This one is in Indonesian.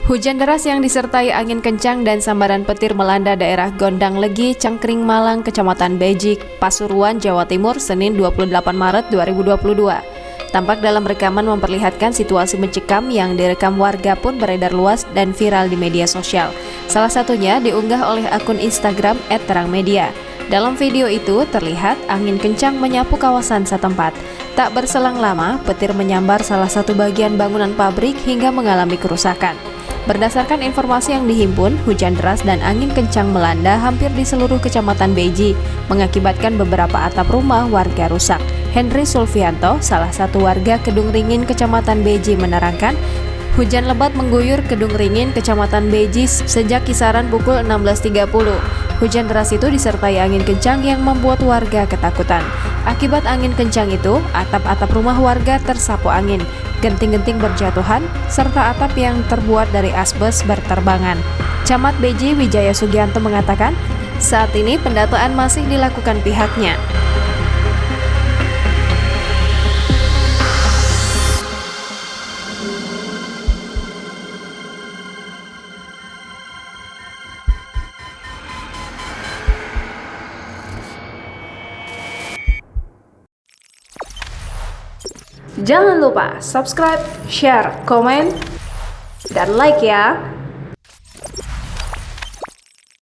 Hujan deras yang disertai angin kencang dan sambaran petir melanda daerah Gondang Legi, Cangkring Malang, Kecamatan Bejik, Pasuruan, Jawa Timur, Senin 28 Maret 2022. Tampak dalam rekaman memperlihatkan situasi mencekam yang direkam warga pun beredar luas dan viral di media sosial. Salah satunya diunggah oleh akun Instagram @terangmedia. Dalam video itu terlihat angin kencang menyapu kawasan setempat. Tak berselang lama, petir menyambar salah satu bagian bangunan pabrik hingga mengalami kerusakan. Berdasarkan informasi yang dihimpun, hujan deras dan angin kencang melanda hampir di seluruh kecamatan Beji, mengakibatkan beberapa atap rumah warga rusak. Henry Sulfianto, salah satu warga Kedung Ringin, Kecamatan Beji, menerangkan, hujan lebat mengguyur Kedung Ringin, Kecamatan Beji sejak kisaran pukul 16.30. Hujan deras itu disertai angin kencang yang membuat warga ketakutan. Akibat angin kencang itu, atap-atap rumah warga tersapu angin. Genting-genting berjatuhan, serta atap yang terbuat dari asbes berterbangan. Camat Beji Wijaya Sugianto mengatakan, saat ini pendataan masih dilakukan pihaknya. Jangan lupa subscribe, share, komen, dan like ya!